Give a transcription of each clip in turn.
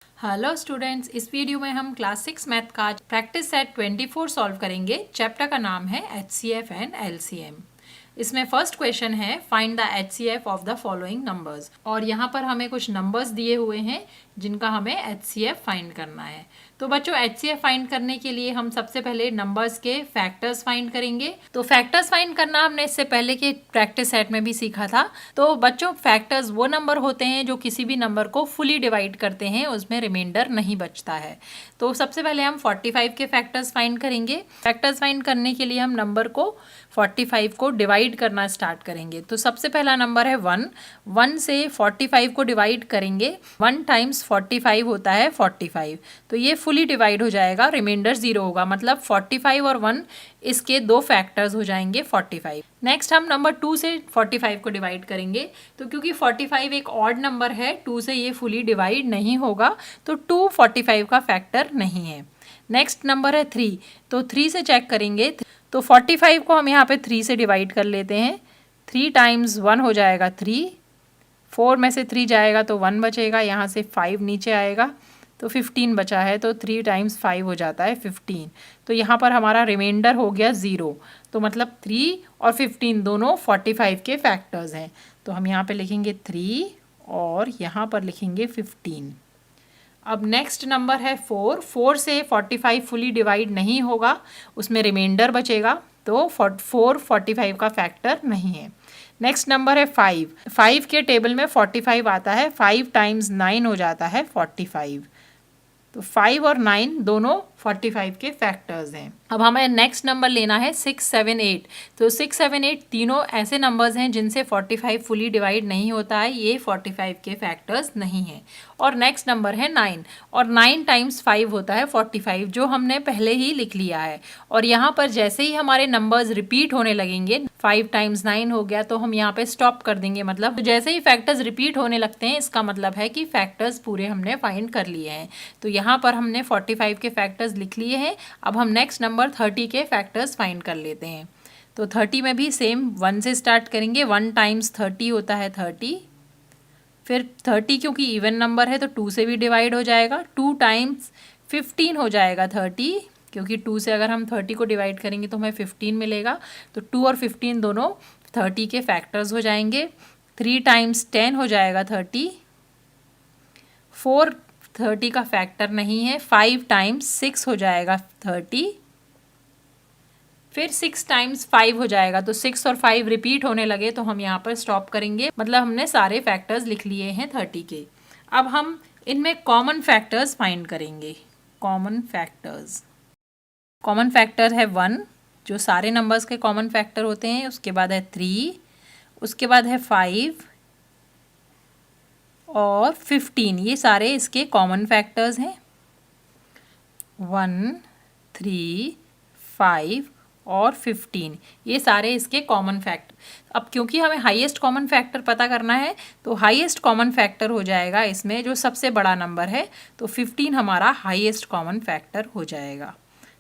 Hello students, इस video में हम क्लास 6 मैथ का प्रैक्टिस सेट 24 सॉल्व करेंगे। चैप्टर का नाम है HCF एंड LCM। इसमें फर्स्ट क्वेश्चन है find the HCF of the following numbers. और यहाँ पर हमें कुछ नंबर्स दिए हुए हैं जिनका हमें HCF फाइंड करना है। तो बच्चों, HCF फाइंड करने के लिए हम सबसे पहले नंबर्स के फैक्टर्स फाइंड करेंगे। तो फैक्टर्स फाइंड करना हमने इससे पहले के प्रैक्टिस सेट में भी सीखा था। तो बच्चों, फैक्टर्स वो नंबर होते हैं जो किसी भी नंबर को फुली डिवाइड करते हैं, उसमें रिमाइंडर नहीं बचता है। तो सबसे पहले हम 45 के फैक्टर्स फाइंड करेंगे। फैक्टर्स फाइंड करने के लिए हम नंबर को 45 को डिवाइड करना स्टार्ट करेंगे। तो सबसे पहला नंबर है 1 से 45 को डिवाइड करेंगे। 1 टाइम्स 45 होता है 45। तो ये फुली डिवाइड हो जाएगा, रिमाइंडर 0 होगा, मतलब 45 और 1 इसके दो फैक्टर्स हो जाएंगे 45। नेक्स्ट हम नंबर 2 से 45 को डिवाइड करेंगे। तो क्योंकि 45 एक ऑड नंबर है, 2 से ये फुली डिवाइड नहीं होगा, तो 2 45 का फैक्टर नहीं है। नेक्स्ट नंबर है 3। तो 3 से चेक करेंगे। तो 45 को हम यहाँ पे 3 से डिवाइड कर लेते हैं। 3 टाइम्स 1 हो जाएगा 3। 4 में से 3 जाएगा तो 1 बचेगा, यहाँ से 5 नीचे आएगा तो 15 बचा है। तो 3 टाइम्स 5 हो जाता है 15। तो यहाँ पर हमारा रिमाइंडर हो गया 0। तो मतलब 3 और 15 दोनों 45 के फैक्टर्स हैं। तो हम यहाँ पे लिखेंगे 3 और यहाँ पर लिखेंगे 15। अब नेक्स्ट नंबर है 4 से 45 फुली डिवाइड नहीं होगा, उसमें रिमाइंडर बचेगा, तो 4 45 का फैक्टर नहीं है। नेक्स्ट नंबर है 5 के टेबल में 45 आता है। 5 टाइम्स 9 हो जाता है 45। तो 5 और 9 दोनों 45 के फैक्टर्स हैं। अब हमें नेक्स्ट नंबर लेना है 6 7 8। तो 6 7 8 तीनों ऐसे नंबर्स हैं जिनसे 45 फुली डिवाइड नहीं होता है, ये 45 के फैक्टर्स नहीं हैं। और नेक्स्ट नंबर है 9। और 9 टाइम्स 5 होता है 45, जो हमने पहले ही लिख लिया है। और यहाँ पर जैसे ही हमारे नंबर्स रिपीट होने लगेंगे, 5 टाइम्स 9 हो गया, तो हम यहाँ पे स्टॉप कर देंगे। मतलब तो जैसे ही फैक्टर्स रिपीट होने लगते हैं, इसका मतलब है कि फैक्टर्स पूरे हमने फाइंड कर लिए हैं। तो यहाँ पर हमने 45 के फैक्टर्स लिख लिए हैं। अब हम नेक्स्ट नंबर 30 के फैक्टर्स फाइंड कर लेते हैं। तो 30 में भी सेम 1 से स्टार्ट करेंगे। 1 टाइम्स 30 होता है 30। फिर 30 क्योंकि इवन नंबर है तो 2 से भी डिवाइड हो जाएगा। 2 टाइम्स 15 हो जाएगा 30, क्योंकि 2 से अगर हम 30 को डिवाइड करेंगे तो हमें 15 मिलेगा। तो 2 और 15 दोनों 30 के फैक्टर्स हो जाएंगे। 3 टाइम्स 10 हो जाएगा 30। 4 30 का फैक्टर नहीं है। 5 टाइम्स 6 हो जाएगा 30। फिर 6 टाइम्स 5 हो जाएगा। तो 6 और 5 रिपीट होने लगे तो हम यहाँ पर स्टॉप करेंगे, मतलब हमने सारे फैक्टर्स लिख लिए हैं 30 के। अब हम इनमें कॉमन फैक्टर्स फाइंड करेंगे। कॉमन फैक्टर है 1, जो सारे नंबर्स के कॉमन फैक्टर होते हैं। उसके बाद है 3, उसके बाद है 5 और 15, ये सारे इसके कॉमन फैक्टर्स हैं। 1 3 5 और 15, ये सारे इसके कॉमन फैक्टर। अब क्योंकि हमें हाईएस्ट कॉमन फैक्टर पता करना है, तो हाईएस्ट कॉमन फैक्टर हो जाएगा इसमें जो सबसे बड़ा नंबर है। तो 15 हमारा हाईएस्ट कॉमन फैक्टर हो जाएगा।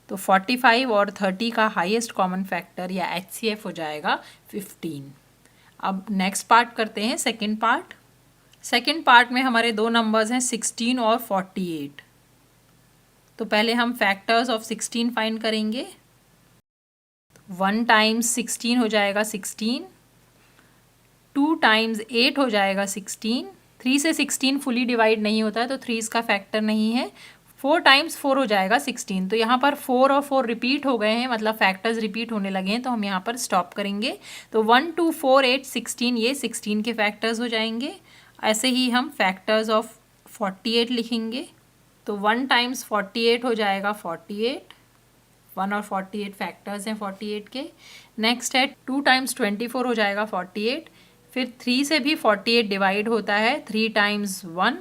तो 45 और 30 का हाईएस्ट कॉमन फैक्टर या HCF हो जाएगा 15। अब नेक्स्ट पार्ट करते हैं, सेकेंड पार्ट में हमारे दो नंबर्स हैं 16 और 48। तो पहले हम फैक्टर्स ऑफ 16 फाइंड करेंगे। 1 टाइम्स 16 हो जाएगा 16। 2 टाइम्स 8 हो जाएगा 16। 3 से 16 फुली डिवाइड नहीं होता है, तो 3 इसका फैक्टर नहीं है। 4 टाइम्स 4 हो जाएगा 16। तो यहाँ पर 4 और 4 रिपीट हो गए हैं, मतलब फैक्टर्स रिपीट होने लगे हैं, तो हम यहाँ पर स्टॉप करेंगे। तो 1 2 4 8 16, ये 16 के फैक्टर्स हो जाएंगे। ऐसे ही हम फैक्टर्स ऑफ 48 लिखेंगे। तो 1 टाइम्स 48 हो जाएगा 48। 1 और 48 फैक्टर्स हैं 48 के। नेक्स्ट है 2 टाइम्स 24 हो जाएगा 48। फिर 3 से भी 48 डिवाइड होता है। 3 टाइम्स 1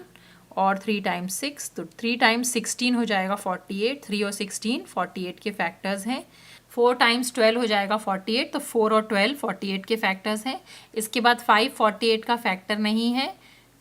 और 3 टाइम्स 6, तो 3 टाइम्स 16 हो जाएगा 48। 3 और 16 48 के फैक्टर्स हैं। 4 टाइम्स 12 हो जाएगा 48, तो 4 और 12 48 के फैक्टर्स हैं। इसके बाद 5 48 का फैक्टर नहीं है,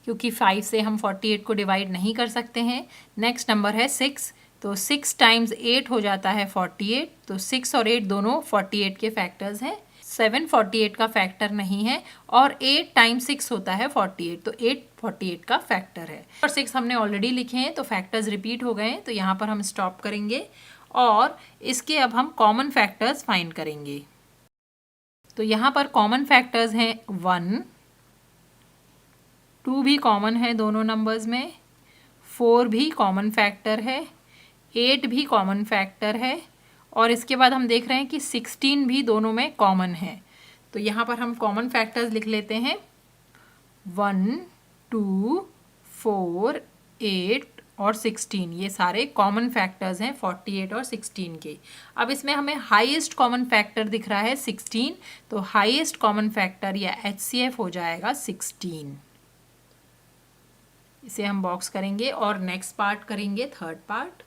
क्योंकि 5 से हम 48 को डिवाइड नहीं कर सकते हैं। नेक्स्ट नंबर है 6। तो 6 टाइम्स 8 हो जाता है 48। तो 6 और 8 दोनों 48 के फैक्टर्स हैं। 7 48 का फैक्टर नहीं है और 8 टाइम्स 6 होता है 48, तो 8 48 का फैक्टर है। और 6 हमने ऑलरेडी लिखे हैं तो फैक्टर्स रिपीट हो गए हैं, तो यहाँ पर हम स्टॉप करेंगे और इसके अब हम कॉमन फैक्टर्स फाइंड करेंगे। तो यहाँ पर कॉमन फैक्टर्स हैं 1, 2 भी कॉमन है दोनों नंबर्स में, 4 भी कॉमन फैक्टर है, 8 भी कॉमन फैक्टर है और इसके बाद हम देख रहे हैं कि 16 भी दोनों में कॉमन है। तो यहाँ पर हम कॉमन फैक्टर्स लिख लेते हैं 1, 2, 4, 8 और 16, ये सारे कॉमन फैक्टर्स हैं 48 और 16 के। अब इसमें हमें हाईएस्ट कॉमन फैक्टर दिख रहा है 16, तो हाईएस्ट कॉमन फैक्टर या HCF हो जाएगा 16। इसे हम बॉक्स करेंगे और नेक्स्ट पार्ट करेंगे, थर्ड पार्ट।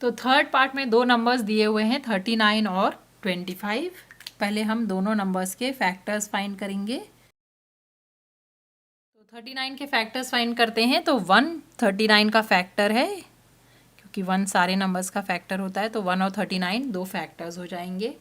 तो थर्ड पार्ट में दो नंबर्स दिए हुए हैं 39 और 25। पहले हम दोनों नंबर्स के फैक्टर्स फाइंड करेंगे। तो 39 के फैक्टर्स फाइंड करते हैं। तो 1 39 का फैक्टर है, क्योंकि 1 सारे नंबर्स का फैक्टर होता है, तो 1 और 39 दो फैक्टर्स हो जाएंगे।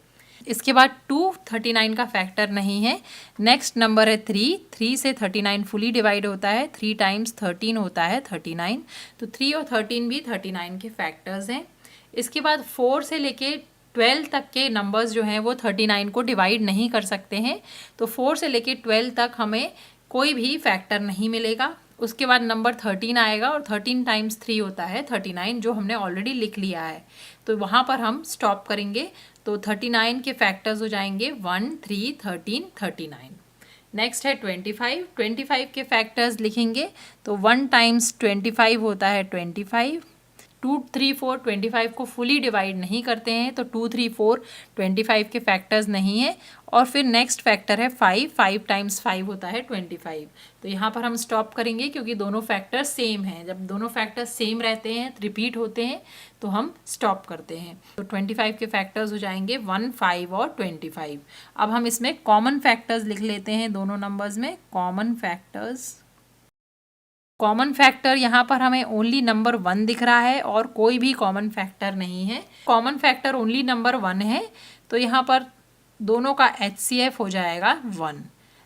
इसके बाद 2 39 का फैक्टर नहीं है। नेक्स्ट नंबर है 3 से 39 फुली डिवाइड होता है, 3 टाइम्स 13 होता है 39, तो 3 और 13 भी 39 के फैक्टर्स हैं। इसके बाद 4 से लेके 12 तक के नंबर्स जो हैं वो 39 को डिवाइड नहीं कर सकते हैं, तो 4 से लेके 12 तक हमें कोई भी फैक्टर नहीं मिलेगा। उसके बाद नंबर 13 आएगा और 13 टाइम्स 3 होता है 39, जो हमने ऑलरेडी लिख लिया है, तो वहाँ पर हम स्टॉप करेंगे। तो 39 के फैक्टर्स हो जाएंगे 1, 3, 13, 39। नेक्स्ट है 25 के फैक्टर्स लिखेंगे। तो 1 टाइम्स 25 होता है 25, 2, 3, 4 25 को फुली डिवाइड नहीं करते हैं, तो 2, 3, 4 25 के फैक्टर्स नहीं है। और फिर नेक्स्ट फैक्टर है 5 टाइम्स 5 होता है 25, तो यहाँ पर हम स्टॉप करेंगे क्योंकि दोनों फैक्टर्स सेम हैं। जब दोनों फैक्टर्स सेम रहते हैं, रिपीट होते हैं, तो हम स्टॉप करते हैं। तो 25 के फैक्टर्स हो जाएंगे 1, 5 और 25। अब हम इसमें कॉमन फैक्टर्स लिख लेते हैं दोनों नंबर्स में। कॉमन फैक्टर यहाँ पर हमें ओनली नंबर 1 दिख रहा है और कोई भी कॉमन फैक्टर नहीं है। कॉमन फैक्टर ओनली नंबर 1 है, तो यहाँ पर दोनों का HCF हो जाएगा 1।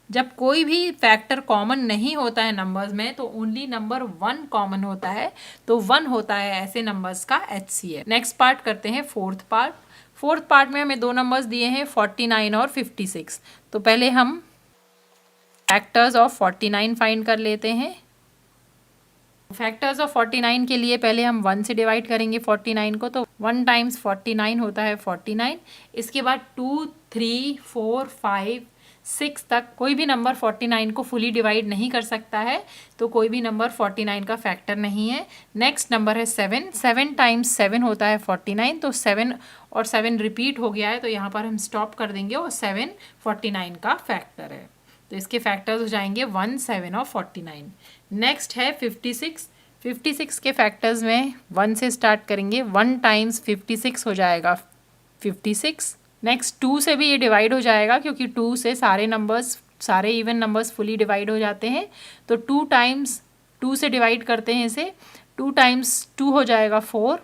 जब कोई भी फैक्टर कॉमन नहीं होता है नंबर्स में, तो ओनली नंबर 1 कॉमन होता है, तो 1 होता है ऐसे नंबर्स का HCF। नेक्स्ट पार्ट करते हैं, फोर्थ पार्ट में हमें दो नंबर्स दिए हैं 49 और 56। तो पहले हम फैक्टर्स ऑफ 49 फाइंड कर लेते हैं। फैक्टर्स ऑफ 49 के लिए पहले हम 1 से डिवाइड करेंगे 49 को, तो 1 टाइम्स 49 होता है 49। इसके बाद 2, 3, 4, 5, 6 तक कोई भी नंबर 49 को फुली डिवाइड नहीं कर सकता है, तो कोई भी नंबर 49 का फैक्टर नहीं है। नेक्स्ट नंबर है 7 टाइम्स 7 होता है 49, तो 7 और 7 रिपीट हो गया है, तो यहाँ पर हम स्टॉप कर देंगे और 7 49 का फैक्टर है, तो इसके फैक्टर्स हो जाएंगे 1, 7 और 49। नेक्स्ट है 56 के फैक्टर्स में 1 से स्टार्ट करेंगे। 1 टाइम्स 56 हो जाएगा 56। नेक्स्ट 2 से भी ये डिवाइड हो जाएगा, क्योंकि 2 से सारे इवन नंबर्स फुली डिवाइड हो जाते हैं, तो 2 टाइम्स 2 से डिवाइड करते हैं इसे। 2 टाइम्स 2 हो जाएगा 4,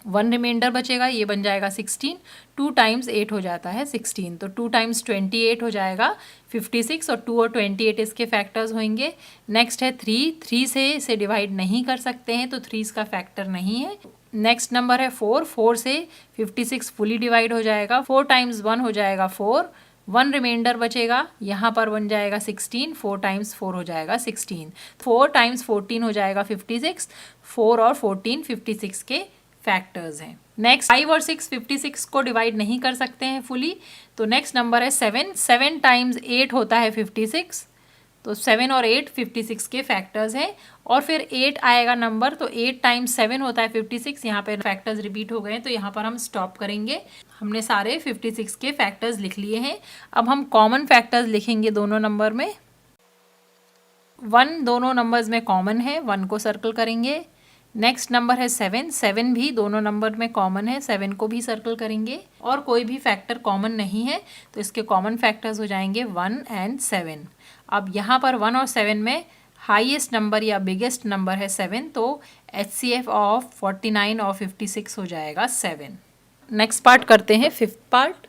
1 रिमाइंडर बचेगा, ये बन जाएगा 16। 2 टाइम्स 8 हो जाता है 16, तो 2 टाइम्स 28 हो जाएगा 56, और 2 और 28 इसके फैक्टर्स होंगे। नेक्स्ट है 3 से इसे डिवाइड नहीं कर सकते हैं, तो 3 इसका फैक्टर नहीं है। नेक्स्ट नंबर है 4 से 56 फुली डिवाइड हो जाएगा। 4 टाइम्स 1 हो जाएगा 4, 1 रिमाइंडर बचेगा, यहाँ पर बन जाएगा 16। 4 टाइम्स 4 हो जाएगा 16। 4 टाइम्स 14 हो जाएगा 56। 4 और 14 56 के फैक्टर्स हैं। नेक्स्ट 5 और 6 56 को डिवाइड नहीं कर सकते हैं फुली, तो नेक्स्ट नंबर है 7 टाइम्स 8 होता है 56, तो 7 और 8 56 के फैक्टर्स हैं। और फिर 8 आएगा नंबर, तो 8 टाइम्स 7 होता है 56, यहाँ पे फैक्टर्स रिपीट हो गए हैं, तो यहाँ पर हम स्टॉप करेंगे। हमने सारे 56 के फैक्टर्स लिख लिए हैं। अब हम कॉमन फैक्टर्स लिखेंगे दोनों नंबर में। 1 दोनों नंबर्स में कॉमन है, 1 को सर्कल करेंगे। नेक्स्ट नंबर है 7 भी दोनों नंबर में कॉमन है, 7 को भी सर्कल करेंगे। और कोई भी फैक्टर कॉमन नहीं है, तो इसके कॉमन फैक्टर्स हो जाएंगे 1 और 7। अब यहाँ पर 1 और 7 में हाईएस्ट नंबर या बिगेस्ट नंबर है 7, तो HCF ऑफ 49 और 56 हो जाएगा 7। नेक्स्ट पार्ट करते हैं, फिफ्थ पार्ट।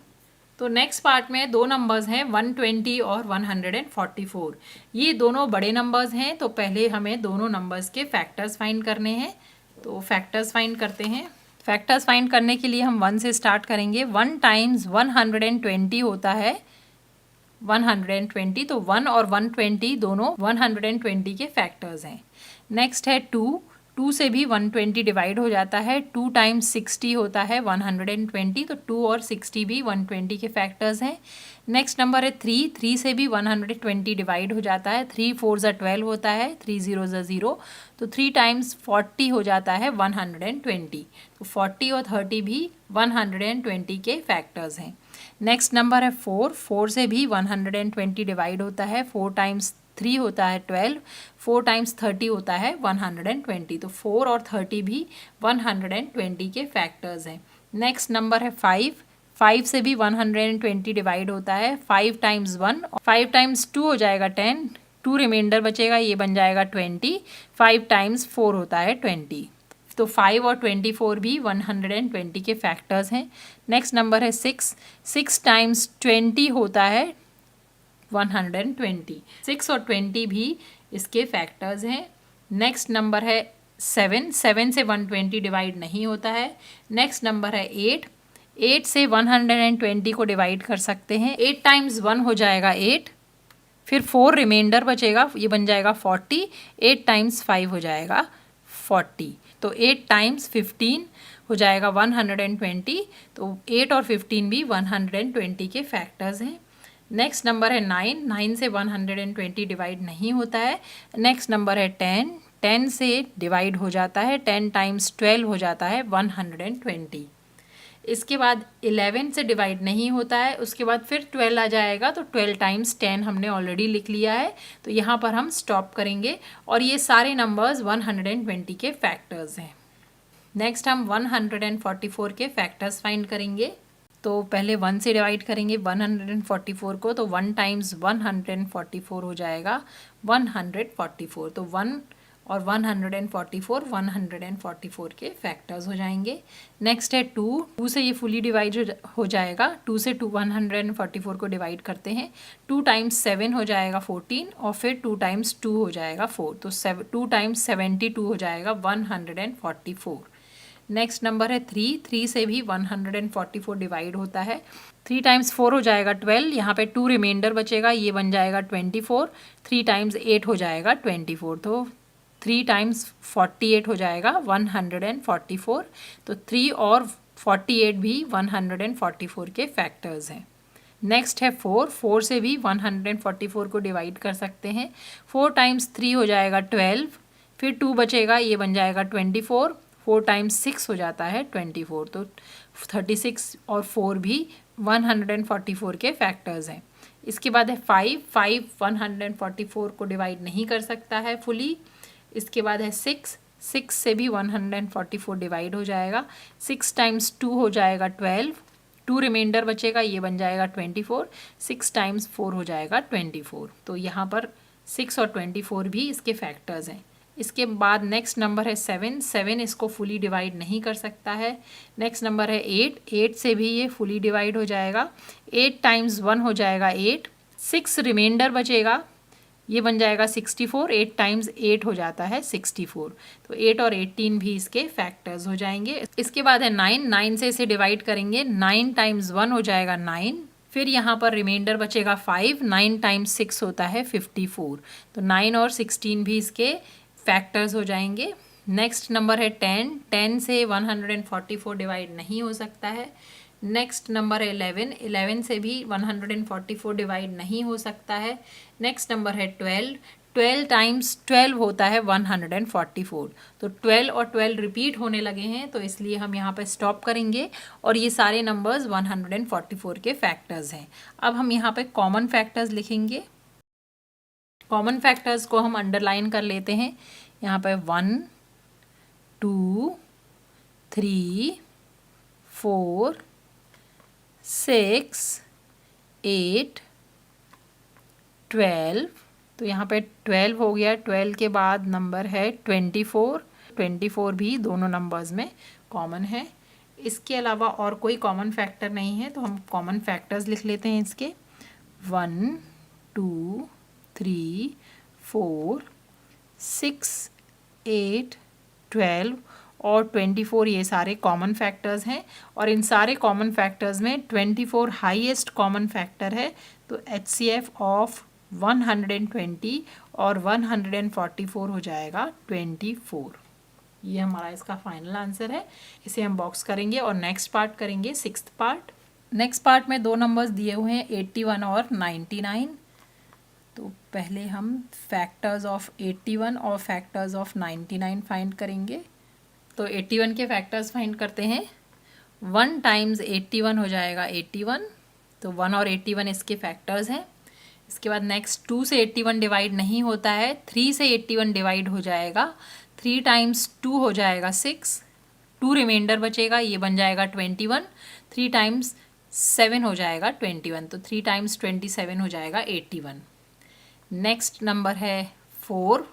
तो नेक्स्ट पार्ट में दो नंबर्स हैं 120 और 144। ये दोनों बड़े नंबर्स हैं, तो पहले हमें दोनों नंबर्स के फैक्टर्स फाइंड करने हैं। तो फैक्टर्स फाइंड करते हैं। फैक्टर्स फाइंड करने के लिए हम 1 से स्टार्ट करेंगे। 1 टाइम्स 120 होता है 120, तो 1 और 120 दोनों 120 के फैक्टर्स हैं। नेक्स्ट है 2 से भी 120 डिवाइड हो जाता है। 2 टाइम्स 60 होता है 120, तो 2 और 60 भी 120 के फैक्टर्स हैं। नेक्स्ट नंबर है 3 से भी 120 डिवाइड हो जाता है। 3 4 ज़ा 12 होता है, 3 0 ज़ा 0, तो 3 टाइम्स 40 हो जाता है 120, तो 40 और 30 भी 120 के फैक्टर्स हैं। नेक्स्ट नंबर है 4 से भी 120 डिवाइड होता है। 4 टाइम्स 3 होता है 12, 4 टाइम्स 30 होता है 120, तो 4 और 30 भी 120 के फैक्टर्स हैं। नेक्स्ट नंबर है 5 से भी 120 डिवाइड होता है। 5 टाइम्स 1, 5 टाइम्स 2 हो जाएगा 10, 2 रिमाइंडर बचेगा, ये बन जाएगा 20। 5 टाइम्स 4 होता है 20, तो 5 और 24 भी 120 के फैक्टर्स हैं। नेक्स्ट नंबर है 6 टाइम्स 20 होता है 120, 6 और 20 भी इसके फैक्टर्स हैं। नेक्स्ट नंबर है 7 से 120 डिवाइड नहीं होता है। नेक्स्ट नंबर है 8 से 120 को डिवाइड कर सकते हैं। 8 टाइम्स 1 हो जाएगा 8, फिर 4 रिमाइंडर बचेगा, ये बन जाएगा 40। 8 टाइम्स 5 हो जाएगा 40, तो 8 टाइम्स 15 हो जाएगा 120, तो 8 और 15 भी 120 के फैक्टर्स हैं। नेक्स्ट नंबर है 9 से 120 डिवाइड नहीं होता है। नेक्स्ट नंबर है 10 से डिवाइड हो जाता है। 10 टाइम्स 12 हो जाता है 120। इसके बाद 11 से डिवाइड नहीं होता है, उसके बाद फिर 12 आ जाएगा, तो 12 टाइम्स 10 हमने ऑलरेडी लिख लिया है, तो यहाँ पर हम स्टॉप करेंगे। और ये सारे नंबर्स 120 के फैक्टर्स हैं। नेक्स्ट हम 144 के फैक्टर्स फाइंड करेंगे। तो पहले 1 से डिवाइड करेंगे 144 को, तो 1 टाइम्स 144 हो जाएगा 144, तो 1 और 144 के फैक्टर्स हो जाएंगे। नेक्स्ट है 2 से ये फुली डिवाइड हो जाएगा। 2 से 144 को डिवाइड करते हैं। 2 टाइम्स 7 हो जाएगा 14, और फिर 2 टाइम्स 2 हो जाएगा 4, तो 2 टाइम्स 72 हो जाएगा 144। नेक्स्ट नंबर है 3 से भी 144 डिवाइड होता है। 3 टाइम्स 4 हो जाएगा 12, यहाँ पे 2 रिमाइंडर बचेगा, ये बन जाएगा 24। 3 टाइम्स 8 हो जाएगा 24, तो 3 टाइम्स 48 हो जाएगा 144, तो 3 और 48 भी 144 के फैक्टर्स हैं। नेक्स्ट है 4 से भी 144 को डिवाइड कर सकते हैं। 4 टाइम्स 3 हो जाएगा 12, फिर 2 बचेगा, ये बन जाएगा 24। 4 टाइम्स 6 हो जाता है 24, तो 36 और 4 भी 144 के फैक्टर्स हैं। इसके बाद है 5 144 को डिवाइड नहीं कर सकता है फुली। इसके बाद है 6 से भी 144 डिवाइड हो जाएगा। 6 टाइम्स 2 हो जाएगा 12, 2 रिमाइंडर बचेगा, ये बन जाएगा 24। 6 टाइम्स 4 हो जाएगा 24, तो यहाँ पर 6 और 24 भी इसके फैक्टर्स हैं। इसके बाद नेक्स्ट नंबर है 7 इसको फुली डिवाइड नहीं कर सकता है। नेक्स्ट नंबर है 8 से भी ये फुली डिवाइड हो जाएगा। 8 टाइम्स 1 हो जाएगा 8, 6 रिमाइंडर बचेगा, ये बन जाएगा 64। 8 टाइम्स 8 हो जाता है 64, तो 8 और 18 भी इसके फैक्टर्स हो जाएंगे। इसके बाद है 9 से इसे डिवाइड करेंगे। 9 टाइम्स 1 हो जाएगा 9, फिर यहाँ पर रिमाइंडर बचेगा 5। 9 टाइम्स 6 होता है 54, तो 9 और 16 भी इसके फैक्टर्स हो जाएंगे। नेक्स्ट नंबर है 10 से 144 डिवाइड नहीं हो सकता है। नेक्स्ट नंबर है 11 से भी 144 डिवाइड नहीं हो सकता है। नेक्स्ट नंबर है 12 टाइम्स 12 होता है 144, तो 12 और 12 रिपीट होने लगे हैं, तो इसलिए हम यहाँ पे स्टॉप करेंगे। और ये सारे नंबर्स 144 के फैक्टर्स हैं। अब हम यहाँ पे कॉमन फैक्टर्स लिखेंगे। कॉमन फैक्टर्स को हम अंडरलाइन कर लेते हैं। यहाँ पे 1 2 3 4 6 8 12, तो यहाँ पे 12 हो गया। 12 के बाद नंबर है 24 भी दोनों नंबर्स में कॉमन है। इसके अलावा और कोई कॉमन फैक्टर नहीं है, तो हम कॉमन फैक्टर्स लिख लेते हैं इसके। 1 2 3 4 6 8 12 और 24 ये सारे कॉमन फैक्टर्स हैं, और इन सारे कॉमन फैक्टर्स में 24 हाईएस्ट कॉमन फैक्टर है। तो HCF ऑफ 120 और 144 हो जाएगा 24। ये हमारा इसका फाइनल आंसर है। इसे हम बॉक्स करेंगे और नेक्स्ट पार्ट करेंगे, 6th पार्ट। नेक्स्ट पार्ट में दो नंबर्स दिए हुए हैं 81 और 99। तो पहले हम फैक्टर्स ऑफ 81 और फैक्टर्स ऑफ 99 फाइंड करेंगे। तो 81 के फैक्टर्स फाइंड करते हैं। 1 टाइम्स 81 हो जाएगा 81, तो 1 और 81 इसके फैक्टर्स हैं। इसके बाद नेक्स्ट 2 से 81 डिवाइड नहीं होता है, 3 से 81 डिवाइड हो जाएगा। 3 टाइम्स 2 हो जाएगा 6, 2 रिमाइंडर बचेगा, ये बन जाएगा 21। 3 टाइम्स 7 हो जाएगा 21, तो 3 टाइम्स 27 हो जाएगा 81। नेक्स्ट नंबर है 4।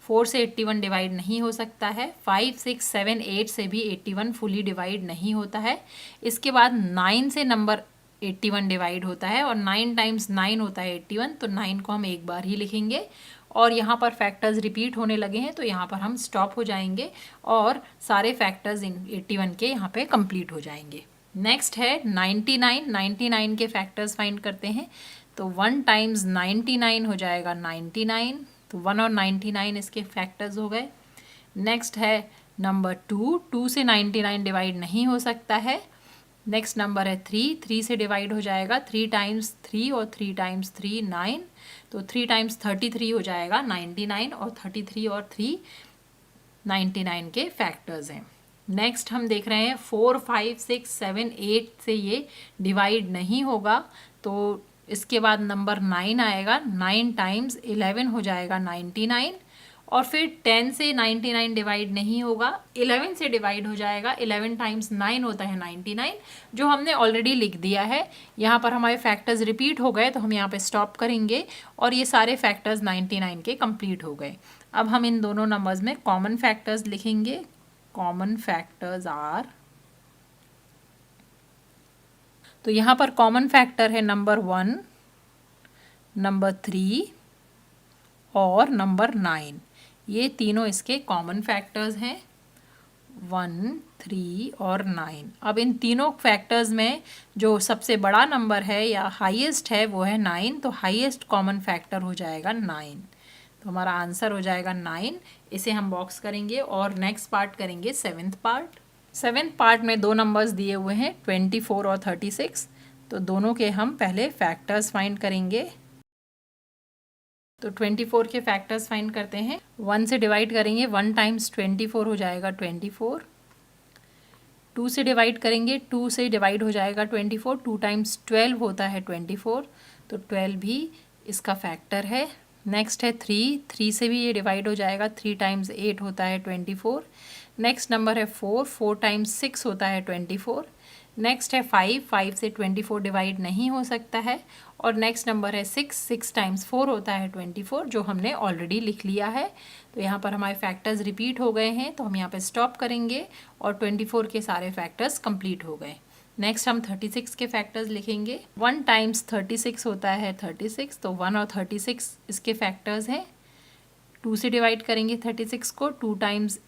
4 से 81 डिवाइड नहीं हो सकता है। 5 6 7 8 से भी 81 फुली डिवाइड नहीं होता है। इसके बाद 9 से नंबर 81 डिवाइड होता है, और 9 टाइम्स 9 होता है 81, तो 9 को हम एक बार ही लिखेंगे। और यहाँ पर फैक्टर्स रिपीट होने लगे हैं, तो यहाँ पर हम स्टॉप हो जाएंगे और सारे फैक्टर्स इन 81 के यहाँ पे कंप्लीट हो जाएंगे। नेक्स्ट है 99। 99 के फैक्टर्स फाइंड करते हैं। तो 1 टाइम्स 99 हो जाएगा 99, तो 1 और 99 इसके फैक्टर्स हो गए। नेक्स्ट है नंबर 2। 2 से 99 डिवाइड नहीं हो सकता है। नेक्स्ट नंबर है 3। 3 से डिवाइड हो जाएगा। 3 टाइम्स 3 और 3 टाइम्स 3 9, तो 3 टाइम्स 33 हो जाएगा 99, और 33 और 3 99 के फैक्टर्स हैं। नेक्स्ट हम देख रहे हैं 4 5 6 7 8 से ये डिवाइड नहीं होगा, तो इसके बाद नंबर 9 आएगा। 9 टाइम्स 11 हो जाएगा 99, और फिर 10 से 99 डिवाइड नहीं होगा, 11 से डिवाइड हो जाएगा। 11 टाइम्स 9 होता है 99, जो हमने ऑलरेडी लिख दिया है। यहाँ पर हमारे फैक्टर्स रिपीट हो गए, तो हम यहाँ पे स्टॉप करेंगे, और ये सारे फैक्टर्स 99 के कंप्लीट हो गए। अब हम इन दोनों नंबर्स में कॉमन फैक्टर्स लिखेंगे। कॉमन फैक्टर्स आर, तो यहाँ पर कॉमन फैक्टर है नंबर 1, नंबर 3 और नंबर 9। ये तीनों इसके कॉमन फैक्टर्स हैं, 1 3 और 9। अब इन तीनों फैक्टर्स में जो सबसे बड़ा नंबर है या हाईएस्ट है वो है 9, तो हाईएस्ट कॉमन फैक्टर हो जाएगा 9। तो हमारा आंसर हो जाएगा 9। इसे हम बॉक्स करेंगे और नेक्स्ट पार्ट करेंगे 7th पार्ट। 7th पार्ट में दो नंबर्स दिए हुए हैं 24 और 36। तो दोनों के हम पहले फैक्टर्स फाइंड करेंगे। तो 24 के फैक्टर्स फाइंड करते हैं। 1 से डिवाइड करेंगे, 1 टाइम्स 24 हो जाएगा 24। 2 से डिवाइड करेंगे, 2 से डिवाइड हो जाएगा 24। 2 टाइम्स 12 होता है 24, तो 12 भी इसका फैक्टर है। नेक्स्ट है 3। 3 से भी ये डिवाइड हो जाएगा। 3 टाइम्स 8 होता है 24। नेक्स्ट नंबर है 4। 4 टाइम्स 6 होता है 24। नेक्स्ट है 5। 5 से 24 डिवाइड नहीं हो सकता है। और नेक्स्ट नंबर है 6। 6 टाइम्स 4 होता है 24, जो हमने ऑलरेडी लिख लिया है। तो यहाँ पर हमारे फैक्टर्स रिपीट हो गए हैं, तो हम यहाँ पे स्टॉप करेंगे, और 24 के सारे फैक्टर्स कंप्लीट हो गए। नेक्स्ट हम 36 के फैक्टर्स लिखेंगे। 1 टाइम्स 36 होता है 36, तो 1 और 36 इसके फैक्टर्स हैं। 2 से डिवाइड करेंगे 36 को। 2 टाइम्स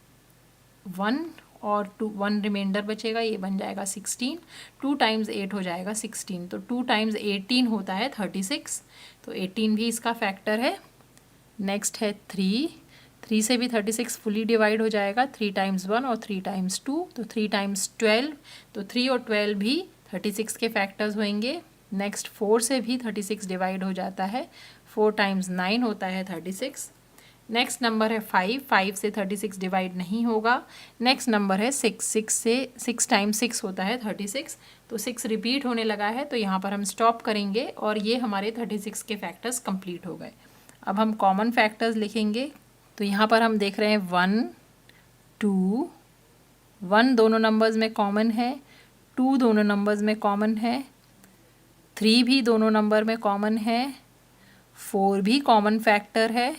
1 और 1 रिमाइंडर बचेगा, ये बन जाएगा 16। 2 टाइम्स 8 हो जाएगा 16, तो 2 टाइम्स 18 होता है 36, तो 18 भी इसका फैक्टर है। नेक्स्ट है 3। 3 से भी 36 फुली डिवाइड हो जाएगा। 3 टाइम्स 1 और 3 टाइम्स 2, तो 3 टाइम्स 12, तो 3 और 12 भी 36 के फैक्टर्स होंगे। नेक्स्ट 4 से भी 36 डिवाइड हो जाता है। 4 टाइम्स 9 होता है 36। नेक्स्ट नंबर है 5। 5 से 36 डिवाइड नहीं होगा। नेक्स्ट नंबर है 6। 6 से 6 टाइम्स 6 होता है 36, तो 6 रिपीट होने लगा है, तो यहाँ पर हम स्टॉप करेंगे, और ये हमारे 36 के फैक्टर्स कंप्लीट हो गए। अब हम कॉमन फैक्टर्स लिखेंगे। तो यहाँ पर हम देख रहे हैं 1 2। 1 दोनों नंबर्स में कॉमन है, 2 दोनों नंबर्स में कॉमन है, 3 भी दोनों नंबर में कॉमन है, 4 भी कॉमन फैक्टर है।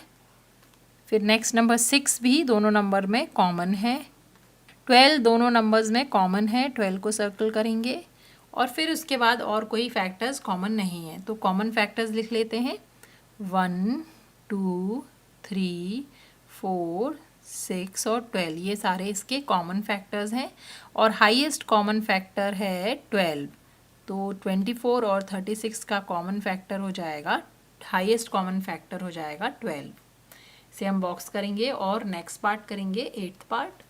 फिर नेक्स्ट नंबर 6 भी दोनों नंबर में कॉमन है। 12 दोनों नंबर्स में कॉमन है, 12 को सर्कल करेंगे और फिर उसके बाद और कोई फैक्टर्स कॉमन नहीं है, तो कॉमन फैक्टर्स लिख लेते हैं 1 2 3 4 6 और 12, ये सारे इसके कॉमन फैक्टर्स हैं और हाईएस्ट कॉमन फैक्टर है 12, तो 24 और 36 का कॉमन फैक्टर हो जाएगा, हाईएस्ट कॉमन फैक्टर हो जाएगा 12। इसे हम बॉक्स करेंगे और नेक्स्ट पार्ट करेंगे, 8th पार्ट।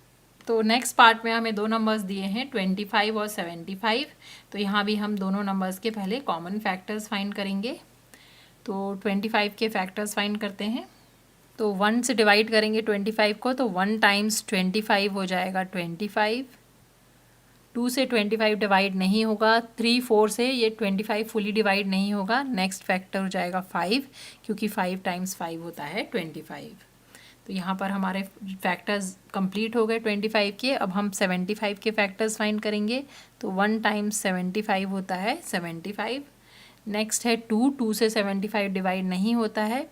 तो नेक्स्ट पार्ट में हमें दो नंबर्स दिए हैं 25 और 75, तो यहाँ भी हम दोनों नंबर्स के पहले कॉमन फैक्टर्स फाइंड करेंगे। तो 25 के फैक्टर्स फाइंड करते हैं, तो 1 से डिवाइड करेंगे 25 को, तो 1 टाइम्स 25 हो जाएगा 25, 2 से 25 डिवाइड नहीं होगा, 3 4 से ये 25 फुली डिवाइड नहीं होगा, नेक्स्ट फैक्टर हो जाएगा 5, क्योंकि 5 टाइम्स 5 होता है 25। तो यहाँ पर हमारे फैक्टर्स कंप्लीट हो गए 25 के। अब हम 75 के फैक्टर्स फाइंड करेंगे, तो 1 टाइम्स 75 होता है 75। नेक्स्ट है 2, 2 से 75 डिवाइड नहीं होता है,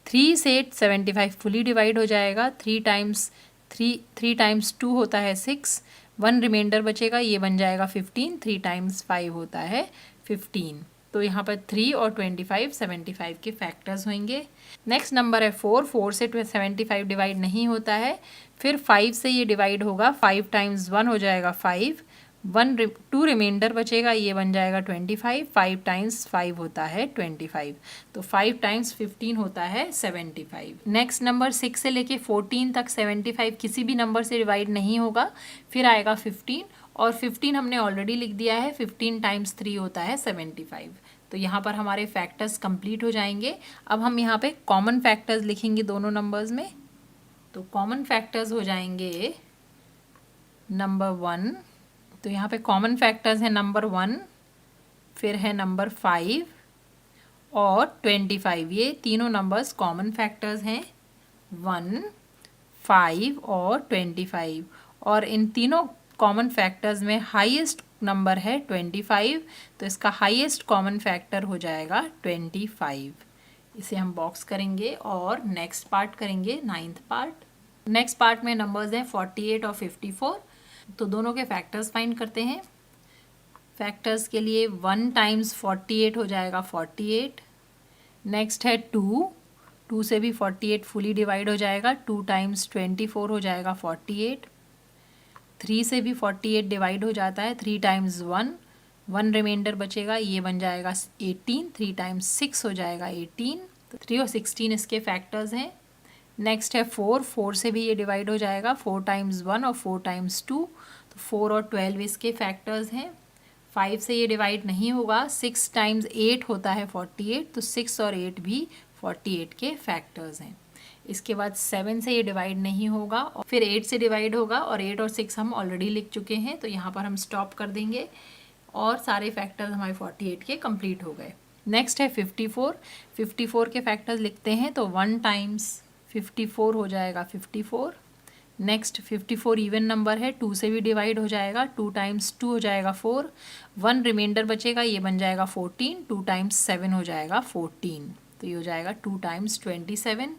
3 से 75 फुली डिवाइड हो जाएगा, 3 टाइम्स 2 होता है 6, 1 रिमाइंडर बचेगा, ये बन जाएगा 15, 3 टाइम्स 5 होता है 15। तो यहाँ पर 3 और 25 75 के फैक्टर्स होंगे। नेक्स्ट नंबर है 4, 4 से 75 डिवाइड नहीं होता है, फिर 5 से ये डिवाइड होगा, 5 टाइम्स 1 हो जाएगा 5, 2 रिमाइंडर बचेगा, ये बन जाएगा 25, 5 टाइम्स 5 होता है 25, तो 5 टाइम्स 15 होता है 75। नेक्स्ट नंबर 6 से लेके 14 तक 75 किसी भी नंबर से डिवाइड नहीं होगा, फिर आएगा 15 और 15 हमने ऑलरेडी लिख दिया है, 15 टाइम्स 3 होता है 75। तो यहाँ पर हमारे फैक्टर्स कंप्लीट हो जाएंगे। अब हम यहाँ पे कॉमन फैक्टर्स लिखेंगे दोनों नंबर्स में, तो कॉमन फैक्टर्स हो जाएंगे नंबर 1, तो यहाँ पे कॉमन फैक्टर्स है नंबर 1, फिर है नंबर 5 और 25, ये तीनों नंबर्स कॉमन फैक्टर्स हैं 1, 5 और 25, और इन तीनों कॉमन फैक्टर्स में हाईएस्ट नंबर है 25, तो इसका हाईएस्ट कॉमन फैक्टर हो जाएगा 25। इसे हम बॉक्स करेंगे और नेक्स्ट पार्ट करेंगे, 9th पार्ट। नेक्स्ट पार्ट में नंबर्स हैं 48 और 54, तो दोनों के फैक्टर्स फाइंड करते हैं। फैक्टर्स के लिए 1 टाइम्स 48 हो जाएगा 48, नेक्स्ट है 2, 2 से भी 48 फुली डिवाइड हो जाएगा, 2 टाइम्स 24 हो जाएगा 48, 3 से भी 48 डिवाइड हो जाता है, 3 टाइम्स 1, 1 रिमाइंडर बचेगा, ये बन जाएगा 18, 3 टाइम्स 6 हो जाएगा 18, तो 3 और 16 इसके फैक्टर्स हैं। नेक्स्ट है 4, 4 से भी ये डिवाइड हो जाएगा, 4 टाइम्स 1 और 4 टाइम्स 2, तो 4 और 12 इसके फैक्टर्स हैं। 5 से ये डिवाइड नहीं होगा, 6 टाइम्स 8 होता है 48, तो 6 और 8 भी 48 के फैक्टर्स हैं। इसके बाद 7 से ये डिवाइड नहीं होगा, और फिर 8 से डिवाइड होगा, और 8 और 6 हम ऑलरेडी लिख चुके हैं, तो यहाँ पर हम स्टॉप कर देंगे और सारे फैक्टर्स हमारे 48 के कंप्लीट हो गए। नेक्स्ट है 54, 54 के फैक्टर्स लिखते हैं, तो 1 टाइम्स 54 हो जाएगा 54, नेक्स्ट 54 इवन नंबर है, 2 से भी डिवाइड हो जाएगा, 2 टाइम्स 2 हो जाएगा 4, 1 रिमाइंडर बचेगा, ये बन जाएगा 14, 2 टाइम्स 7 हो जाएगा 14, तो ये हो जाएगा 2 टाइम्स 27।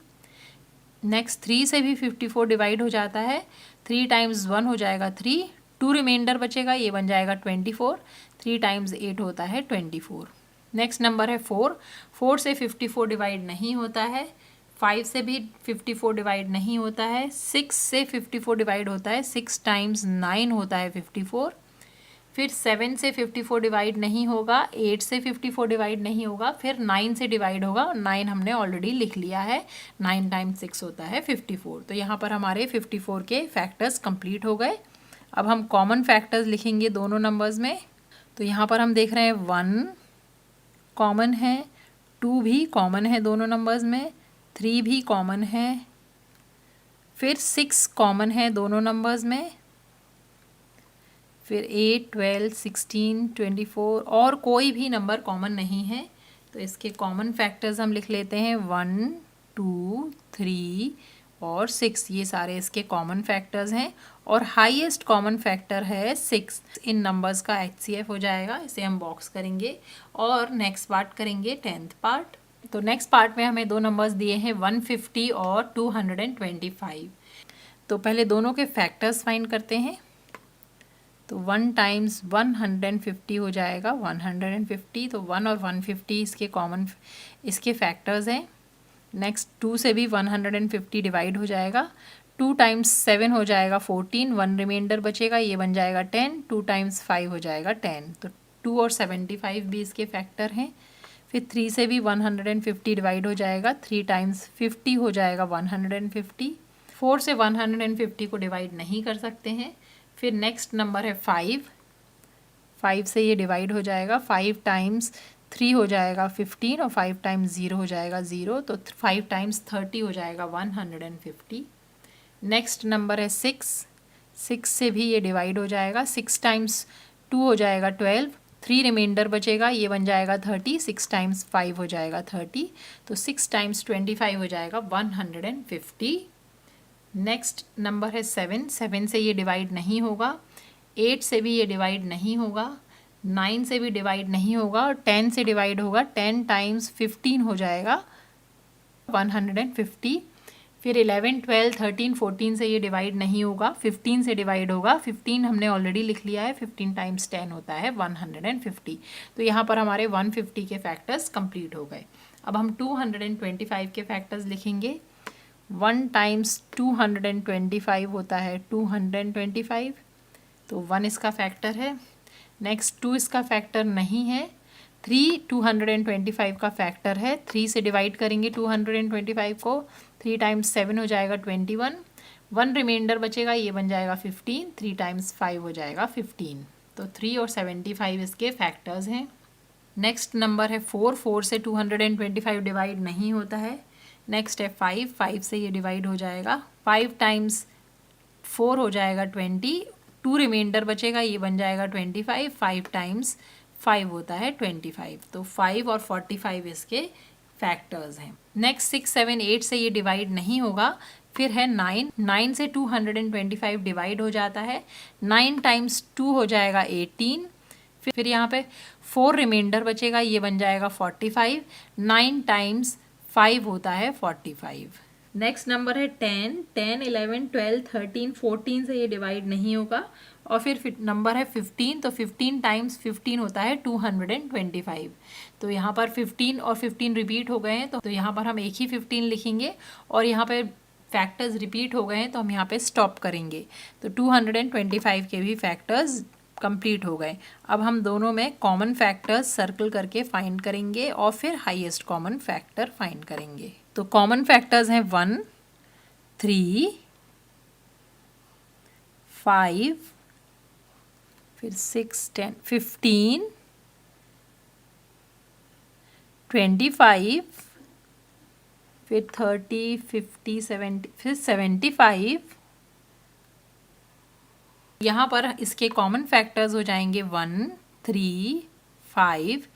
नेक्स्ट 3 से भी 54 डिवाइड हो जाता है, 3 टाइम्स 1 हो जाएगा 3, 2 रिमाइंडर बचेगा, ये बन जाएगा 24, 3 टाइम्स 8 होता है 24। नेक्स्ट नंबर है 4, 4 से 54 डिवाइड नहीं होता है, 5 से भी 54 डिवाइड नहीं होता है, 6 से 54 डिवाइड होता है, 6 टाइम्स 9 होता है 54, फिर 7 से 54 डिवाइड नहीं होगा, 8 से 54 डिवाइड नहीं होगा, फिर 9 से डिवाइड होगा, 9 हमने ऑलरेडी लिख लिया है, 9 टाइम्स 6 होता है 54। तो यहाँ पर हमारे 54 के फैक्टर्स कंप्लीट हो गए। अब हम कॉमन फैक्टर्स लिखेंगे दोनों नंबर्स में, तो यहाँ पर हम देख रहे हैं 1 कॉमन है, 2 भी कॉमन है दोनों नंबर्स में, 3 भी कॉमन है, फिर 6 कॉमन है दोनों नंबर्स में, फिर 8, 12, 16, 24 और कोई भी नंबर कॉमन नहीं है। तो इसके कॉमन फैक्टर्स हम लिख लेते हैं 1, 2, 3 और 6, ये सारे इसके कॉमन फैक्टर्स हैं, और हाईएस्ट कॉमन फैक्टर है 6। इन नंबर्स का HCF हो जाएगा, इसे हम बॉक्स करेंगे और नेक्स्ट पार्ट करेंगे 10th पार्ट। तो नेक्स्ट पार्ट में हमें दो नंबर्स दिए हैं 150 और 225। तो पहले दोनों के फैक्टर्स फाइंड करते हैं। तो 1 टाइम्स 150 हो जाएगा 150, तो 1 और 150 इसके कॉमन इसके फैक्टर्स हैं। नेक्स्ट 2 से भी 150 डिवाइड हो जाएगा। 2 टाइम्स 7 हो जाएगा 14, 1 रिमाइंडर बचेगा, ये बन जाएगा 10। 2 टाइम्स 5 हो जाएगा 10, तो 2 और 75 भी इसके फैक्टर हैं। फिर 3 से भी 150 डिवाइड हो जाएगा, 3 टाइम्स 50 हो जाएगा 150। 4 से 150 को डिवाइड नहीं कर सकते हैं। फिर नेक्स्ट नंबर है 5, 5 से ये डिवाइड हो जाएगा, 5 टाइम्स 3 हो जाएगा 15 और 5 टाइम्स 0 हो जाएगा 0, तो 5 टाइम्स 30 हो जाएगा 150। नेक्स्ट नंबर है 6, 6 से भी ये डिवाइड हो जाएगा, 6 टाइम्स 2 हो जाएगा 12, 3 रिमाइंडर बचेगा, ये बन जाएगा 30, 6 टाइम्स 5 हो जाएगा 30, तो 6 टाइम्स 25 हो जाएगा 150। नेक्स्ट नंबर है 7, 7 से ये डिवाइड नहीं होगा, 8 से भी ये डिवाइड नहीं होगा, 9 से भी डिवाइड नहीं होगा, और 10 से डिवाइड होगा, 10 टाइम्स 15 हो जाएगा 150। फिर 11, 12, 13, 14 से ये डिवाइड नहीं होगा, 15 से डिवाइड होगा, 15 हमने ऑलरेडी लिख लिया है, 15 टाइम्स 10 होता है 150। तो यहाँ पर हमारे 150 के फैक्टर्स कंप्लीट हो गए। अब हम 225 के फैक्टर्स लिखेंगे। 1 टाइम्स 225 होता है 225, तो 1 इसका फैक्टर है। नेक्स्ट 2 इसका फैक्टर नहीं है। 3 225 का फैक्टर है, 3 से डिवाइड करेंगे 225 को, 3 टाइम्स 7 हो जाएगा 21, 1 रिमाइंडर बचेगा, ये बन जाएगा 15, 3 टाइम्स 5 हो जाएगा 15, तो 3 और 75 इसके फैक्टर्स हैं। नेक्स्ट नंबर है 4, 4 से 225 डिवाइड नहीं होता है। नेक्स्ट है 5, 5 से ये डिवाइड हो जाएगा, 5 टाइम्स 4 हो जाएगा 20, 2 रिमाइंडर बचेगा, ये बन जाएगा 25, 5 टाइम्स 5 होता है 25, तो 5 और 45 इसके फैक्टर्स हैं। नेक्स्ट 6, 7, 8 से ये डिवाइड नहीं होगा। फिर है 9, 9 से 225 डिवाइड हो जाता है, 9 टाइम्स 2 हो जाएगा 18, फिर यहाँ पे 4 रिमाइंडर बचेगा, ये बन जाएगा 45, 9 टाइम्स 5 होता है 45। नेक्स्ट नंबर है 10, 10, 11, 12, 13, 14 से ये डिवाइड नहीं होगा, और फिर नंबर है 15, तो 15 टाइम्स 15 होता है 225, तो यहाँ पर 15 और 15 रिपीट हो गए हैं, तो यहाँ पर हम एक ही 15 लिखेंगे, और यहाँ पे फैक्टर्स रिपीट हो गए हैं तो हम यहाँ पे स्टॉप करेंगे, तो 225 के भी फैक्टर्स कंप्लीट हो गए। अब हम दोनों में कॉमन फैक्टर्स सर्कल करके फाइंड करेंगे और फिर हाईएस्ट कॉमन फैक्टर फाइंड करेंगे। तो कॉमन फैक्टर्स हैं 1, 3, 5, फिर 6, 10, 15, 25, फिर 30, 50, 70, फिर 75। यहाँ पर इसके कॉमन फैक्टर्स हो जाएंगे 1, 3, 5,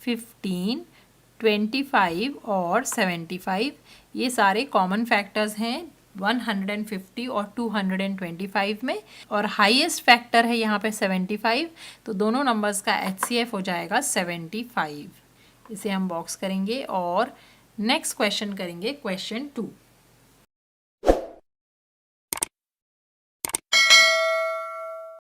15, 25 और 75। ये सारे कॉमन फैक्टर्स हैं 150 और 225 में, और हाईएस्ट फैक्टर है यहाँ पे 75, तो दोनों नंबर्स का HCF हो जाएगा 75। इसे हम बॉक्स करेंगे और नेक्स्ट क्वेश्चन करेंगे, क्वेश्चन 2।